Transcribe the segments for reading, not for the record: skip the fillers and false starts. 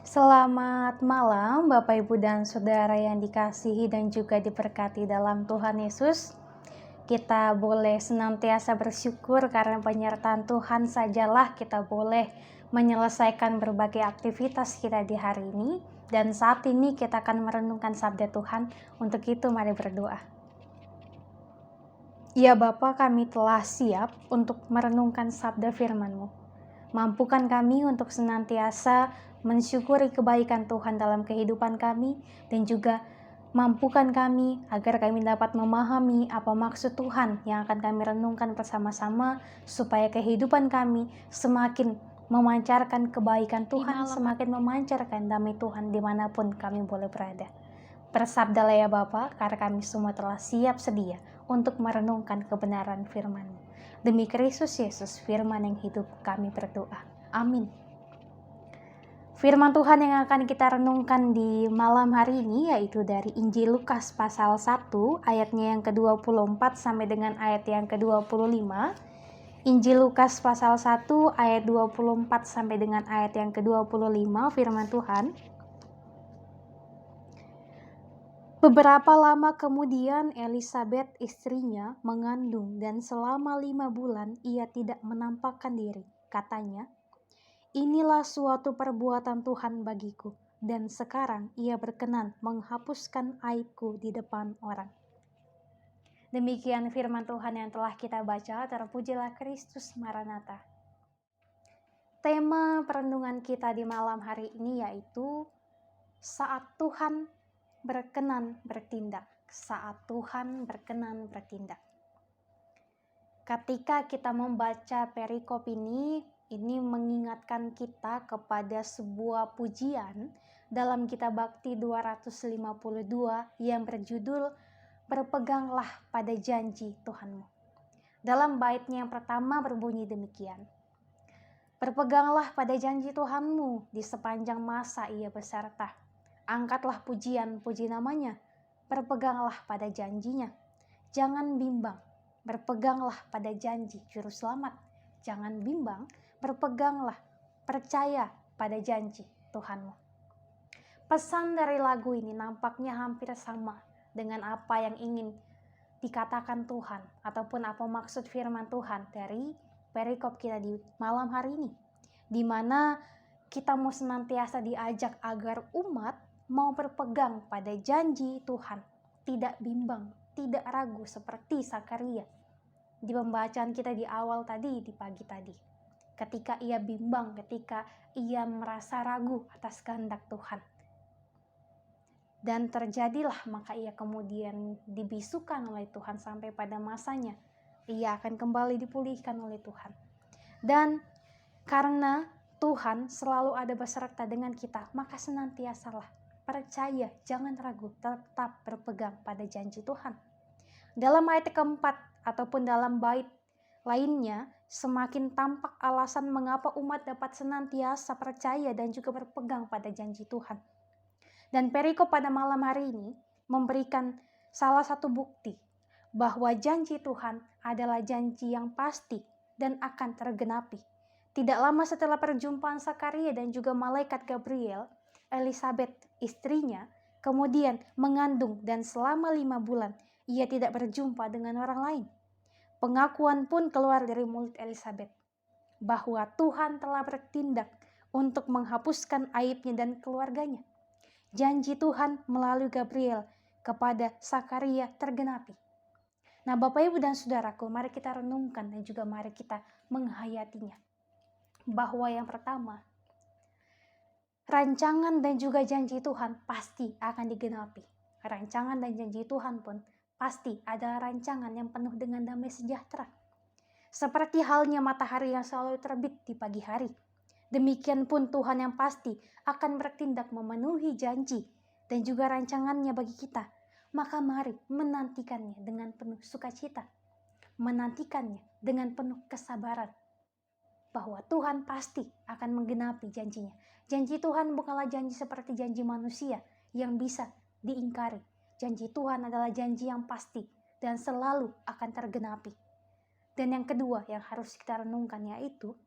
Selamat malam Bapak Ibu dan Saudara yang dikasihi dan juga diberkati dalam Tuhan Yesus. Kita boleh senantiasa bersyukur karena penyertaan Tuhan sajalah kita boleh menyelesaikan berbagai aktivitas kita di hari ini. Dan saat ini kita akan merenungkan sabda Tuhan. Untuk itu mari berdoa. Ya Bapa, kami telah siap untuk merenungkan sabda firman-Mu. Mampukan kami untuk senantiasa mensyukuri kebaikan Tuhan dalam kehidupan kami, dan juga mampukan kami agar kami dapat memahami apa maksud Tuhan yang akan kami renungkan bersama-sama, supaya kehidupan kami semakin memancarkan kebaikan Tuhan, semakin memancarkan damai Tuhan dimanapun kami boleh berada. Bersabdalah ya Bapa, karena kami semua telah siap sedia untuk merenungkan kebenaran firman-Mu. Demi Kristus Yesus, firman yang hidup, kami berdoa. Amin. Firman Tuhan yang akan kita renungkan di malam hari ini yaitu dari Injil Lukas pasal 1 ayatnya yang ke-24 sampai dengan ayat yang ke-25. Injil Lukas pasal 1 ayat 24 sampai dengan ayat yang ke-25, firman Tuhan. Beberapa lama kemudian Elisabet istrinya mengandung dan selama 5 bulan ia tidak menampakkan diri. Katanya, "Inilah suatu perbuatan Tuhan bagiku, dan sekarang ia berkenan menghapuskan aibku di depan orang." Demikian firman Tuhan yang telah kita baca. Terpujilah Kristus Maranatha. Tema perenungan kita di malam hari ini yaitu saat Tuhan berkenan bertindak. Saat Tuhan berkenan bertindak. Ketika kita membaca perikop ini mengingatkan kita kepada sebuah pujian dalam kitab Bakti 252 yang berjudul "Berpeganglah pada janji Tuhanmu". Dalam baitnya yang pertama berbunyi demikian, "Berpeganglah pada janji Tuhanmu di sepanjang masa ia beserta. Angkatlah pujian, puji namanya. Berpeganglah pada janjinya. Jangan bimbang. Berpeganglah pada janji Juru Selamat. Jangan bimbang. Berpeganglah, percaya pada janji Tuhanmu." Pesan dari lagu ini nampaknya hampir sama dengan apa yang ingin dikatakan Tuhan ataupun apa maksud firman Tuhan dari perikop kita di malam hari ini, di mana kita mau senantiasa diajak agar umat mau berpegang pada janji Tuhan, tidak bimbang, tidak ragu seperti Sakaria di pembacaan kita di awal tadi, di pagi tadi. Ketika ia bimbang, ketika ia merasa ragu atas kehendak Tuhan. Dan terjadilah, maka ia kemudian dibisukan oleh Tuhan sampai pada masanya. Ia akan kembali dipulihkan oleh Tuhan. Dan karena Tuhan selalu ada beserta dengan kita, maka senantiasalah percaya, jangan ragu, tetap berpegang pada janji Tuhan. Dalam ayat keempat ataupun dalam bait lainnya, semakin tampak alasan mengapa umat dapat senantiasa percaya dan juga berpegang pada janji Tuhan. Dan perikop pada malam hari ini memberikan salah satu bukti bahwa janji Tuhan adalah janji yang pasti dan akan tergenapi. Tidak lama setelah perjumpaan Sakaria dan juga malaikat Gabriel, Elisabet istrinya kemudian mengandung dan selama 5 bulan ia tidak berjumpa dengan orang lain. Pengakuan pun keluar dari mulut Elisabet bahwa Tuhan telah bertindak untuk menghapuskan aibnya dan keluarganya. Janji Tuhan melalui Gabriel kepada Sakaria tergenapi. Nah, Bapak Ibu dan Saudaraku, mari kita renungkan dan juga mari kita menghayatinya. Bahwa yang pertama, rancangan dan juga janji Tuhan pasti akan digenapi. Rancangan dan janji Tuhan pun pasti adalah rancangan yang penuh dengan damai sejahtera. Seperti halnya matahari yang selalu terbit di pagi hari, demikian pun Tuhan yang pasti akan bertindak memenuhi janji dan juga rancangannya bagi kita. Maka mari menantikannya dengan penuh sukacita, menantikannya dengan penuh kesabaran, bahwa Tuhan pasti akan menggenapi janjinya. Janji Tuhan bukanlah janji seperti janji manusia yang bisa diingkari. Janji Tuhan adalah janji yang pasti dan selalu akan tergenapi. Dan yang kedua yang harus kita renungkan yaitu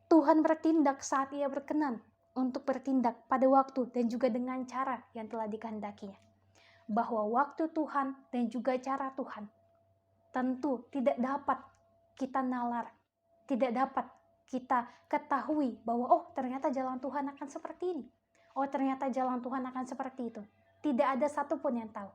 Tuhan bertindak saat ia berkenan untuk bertindak pada waktu dan juga dengan cara yang telah dikehendakinya. Bahwa waktu Tuhan dan juga cara Tuhan tentu tidak dapat kita nalar, tidak dapat kita ketahui bahwa oh ternyata jalan Tuhan akan seperti ini. Oh ternyata jalan Tuhan akan seperti itu. Tidak ada satupun yang tahu.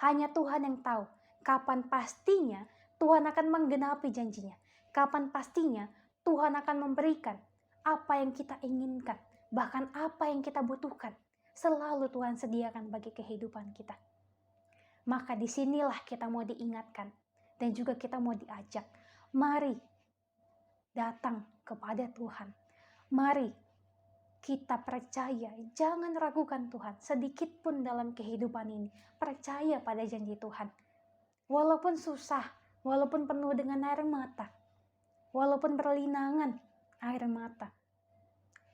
Hanya Tuhan yang tahu kapan pastinya Tuhan akan menggenapi janjinya. Kapan pastinya Tuhan akan memberikan apa yang kita inginkan. Bahkan apa yang kita butuhkan. Selalu Tuhan sediakan bagi kehidupan kita. Maka disinilah kita mau diingatkan. Dan juga kita mau diajak. Mari datang kepada Tuhan. Mari kita percaya, jangan ragukan Tuhan sedikit pun dalam kehidupan ini. Percaya pada janji Tuhan. Walaupun susah, walaupun penuh dengan air mata, walaupun berlinangan air mata,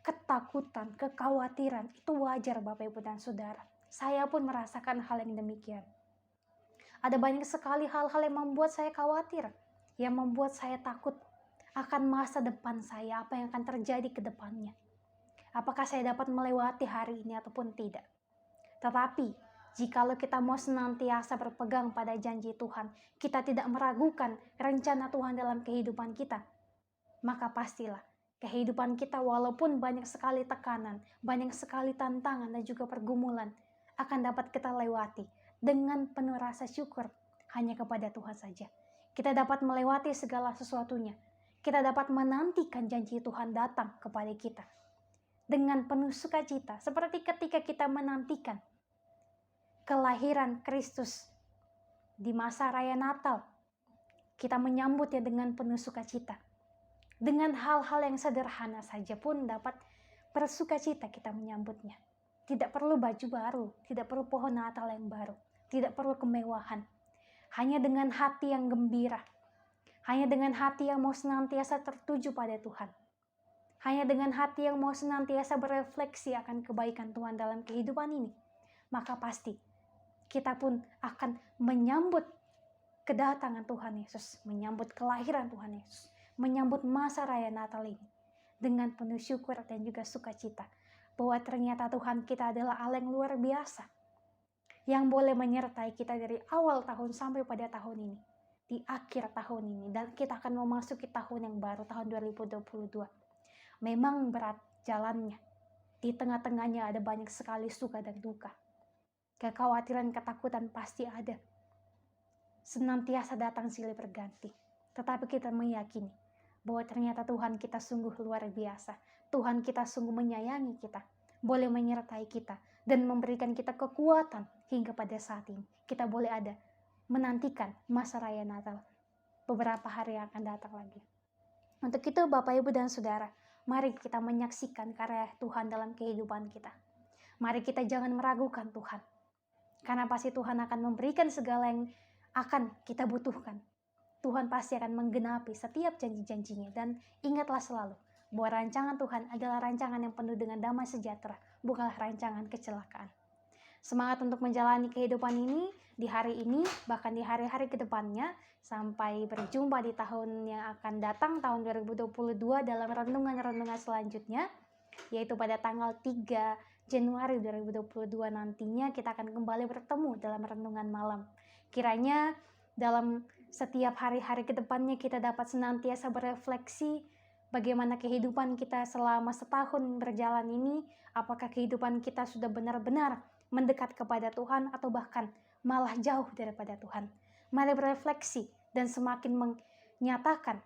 ketakutan, kekhawatiran, itu wajar Bapak Ibu dan Saudara. Saya pun merasakan hal yang demikian. Ada banyak sekali hal-hal yang membuat saya khawatir, yang membuat saya takut akan masa depan saya, apa yang akan terjadi ke depannya. Apakah saya dapat melewati hari ini ataupun tidak. Tetapi, jikalau kita mau senantiasa berpegang pada janji Tuhan, kita tidak meragukan rencana Tuhan dalam kehidupan kita, maka pastilah kehidupan kita walaupun banyak sekali tekanan, banyak sekali tantangan dan juga pergumulan, akan dapat kita lewati dengan penuh rasa syukur hanya kepada Tuhan saja. Kita dapat melewati segala sesuatunya. Kita dapat menantikan janji Tuhan datang kepada kita dengan penuh sukacita, seperti ketika kita menantikan kelahiran Kristus di masa raya Natal. Kita menyambutnya dengan penuh sukacita. Dengan hal-hal yang sederhana saja pun dapat bersukacita kita menyambutnya. Tidak perlu baju baru, tidak perlu pohon Natal yang baru, tidak perlu kemewahan. Hanya dengan hati yang gembira, hanya dengan hati yang mau senantiasa tertuju pada Tuhan. Hanya dengan hati yang mau senantiasa berefleksi akan kebaikan Tuhan dalam kehidupan ini, maka pasti kita pun akan menyambut kedatangan Tuhan Yesus, menyambut kelahiran Tuhan Yesus, menyambut masa raya Natal ini dengan penuh syukur dan juga sukacita, bahwa ternyata Tuhan kita adalah Allah yang luar biasa, yang boleh menyertai kita dari awal tahun sampai pada tahun ini, di akhir tahun ini, dan kita akan memasuki tahun yang baru, tahun 2022. Memang berat jalannya, di tengah-tengahnya ada banyak sekali suka dan duka, kekhawatiran, ketakutan pasti ada, senantiasa datang silih berganti. Tetapi kita meyakini bahwa ternyata Tuhan kita sungguh luar biasa. Tuhan kita sungguh menyayangi kita, boleh menyertai kita, dan memberikan kita kekuatan hingga pada saat ini. Kita boleh ada menantikan masa raya Natal beberapa hari yang akan datang lagi. Untuk itu Bapak Ibu dan Saudara, mari kita menyaksikan karya Tuhan dalam kehidupan kita. Mari kita jangan meragukan Tuhan, karena pasti Tuhan akan memberikan segala yang akan kita butuhkan. Tuhan pasti akan menggenapi setiap janji-janjinya. Dan ingatlah selalu bahwa rancangan Tuhan adalah rancangan yang penuh dengan damai sejahtera, bukanlah rancangan kecelakaan. Semangat untuk menjalani kehidupan ini di hari ini, bahkan di hari-hari kedepannya, sampai berjumpa di tahun yang akan datang, tahun 2022, dalam renungan-renungan selanjutnya, yaitu pada tanggal 3 Januari 2022 nantinya kita akan kembali bertemu dalam renungan malam. Kiranya dalam setiap hari-hari ke depannya kita dapat senantiasa berefleksi bagaimana kehidupan kita selama setahun berjalan ini, apakah kehidupan kita sudah benar-benar mendekat kepada Tuhan atau bahkan malah jauh daripada Tuhan. Mari berefleksi dan semakin menyatakan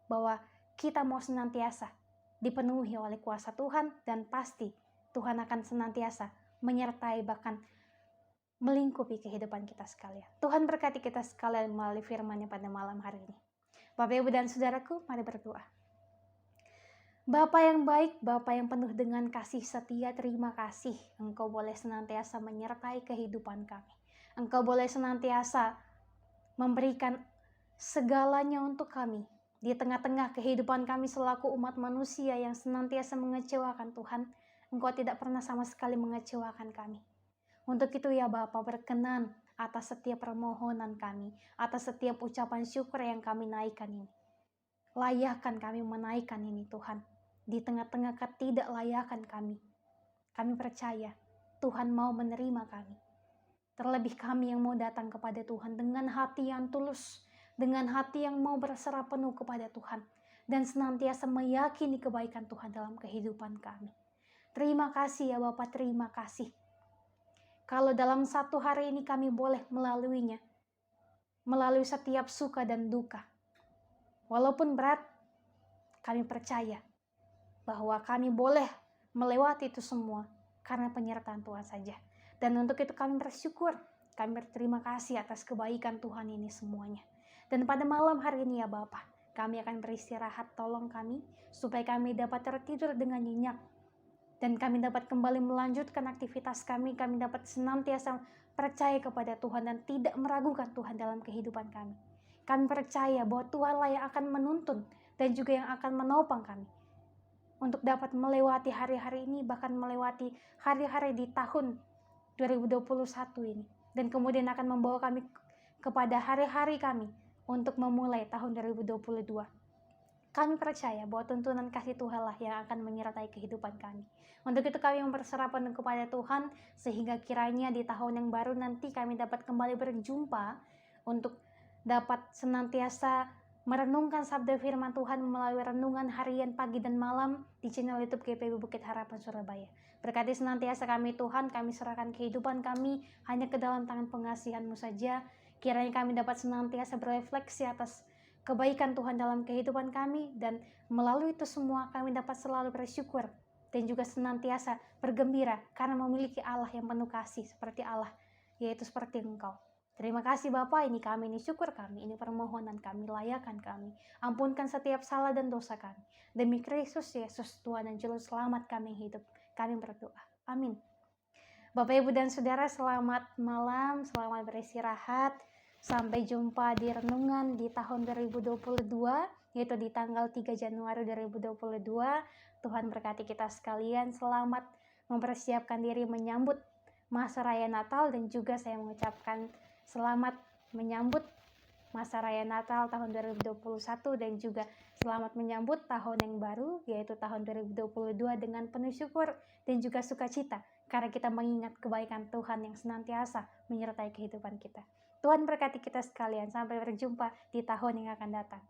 bahwa kita mau senantiasa dipenuhi oleh kuasa Tuhan, dan pasti Tuhan akan senantiasa menyertai bahkan melingkupi kehidupan kita sekalian. Tuhan berkati kita sekalian melalui firman-Nya pada malam hari ini. Bapak, Ibu, dan Saudaraku, mari berdoa. Bapa yang baik, Bapa yang penuh dengan kasih setia, terima kasih Engkau boleh senantiasa menyertai kehidupan kami. Engkau boleh senantiasa memberikan segalanya untuk kami di tengah-tengah kehidupan kami selaku umat manusia yang senantiasa mengecewakan Tuhan. Engkau tidak pernah sama sekali mengecewakan kami. Untuk itu ya Bapa, berkenan atas setiap permohonan kami, atas setiap ucapan syukur yang kami naikkan ini. Layakkan kami menaikkan ini Tuhan. di tengah-tengah ketidaklayakan kami. Kami percaya Tuhan mau menerima kami. Terlebih kami yang mau datang kepada Tuhan dengan hati yang tulus, dengan hati yang mau berserah penuh kepada Tuhan, dan senantiasa meyakini kebaikan Tuhan dalam kehidupan kami. Terima kasih ya Bapak, terima kasih. Kalau dalam satu hari ini kami boleh melaluinya, melalui setiap suka dan duka. Walaupun berat, kami percaya bahwa kami boleh melewati itu semua karena penyertaan Tuhan saja. Dan untuk itu kami bersyukur, kami berterima kasih atas kebaikan Tuhan ini semuanya. Dan pada malam hari ini ya Bapa, kami akan beristirahat, tolong kami supaya kami dapat tertidur dengan nyenyak. Dan kami dapat kembali melanjutkan aktivitas kami dapat senantiasa percaya kepada Tuhan dan tidak meragukan Tuhan dalam kehidupan kami. Kami percaya bahwa Tuhanlah yang akan menuntun dan juga yang akan menopang kami untuk dapat melewati hari-hari ini, bahkan melewati hari-hari di tahun 2021 ini, dan kemudian akan membawa kami kepada hari-hari kami untuk memulai tahun 2022. Kami percaya bahwa tuntunan kasih Tuhanlah yang akan menyertai kehidupan kami. Untuk itu kami berserah penuh kepada Tuhan, sehingga kiranya di tahun yang baru nanti kami dapat kembali berjumpa untuk dapat senantiasa merenungkan sabda firman Tuhan melalui renungan harian pagi dan malam di channel YouTube GPIB Bukit Harapan Surabaya. Berkati senantiasa kami Tuhan, kami serahkan kehidupan kami hanya ke dalam tangan pengasihan-Mu saja. Kiranya kami dapat senantiasa berefleksi atas kebaikan Tuhan dalam kehidupan kami, dan melalui itu semua kami dapat selalu bersyukur dan juga senantiasa bergembira karena memiliki Allah yang penuh kasih seperti Allah, yaitu seperti Engkau. Terima kasih Bapa, ini kami, ini syukur kami, ini permohonan kami, layakan kami. Ampunkan setiap salah dan dosa kami. Demi Kristus Yesus, Tuhan dan Juru Selamat kami hidup, kami berdoa. Amin. Bapak, Ibu, dan Saudara, selamat malam, selamat beristirahat. Sampai jumpa di renungan di tahun 2022, yaitu di tanggal 3 Januari 2022. Tuhan berkati kita sekalian, selamat mempersiapkan diri menyambut masa raya Natal, dan juga saya mengucapkan selamat menyambut masa raya Natal tahun 2021 dan juga selamat menyambut tahun yang baru, yaitu tahun 2022 dengan penuh syukur dan juga sukacita karena kita mengingat kebaikan Tuhan yang senantiasa menyertai kehidupan kita. Tuhan berkati kita sekalian, sampai berjumpa di tahun yang akan datang.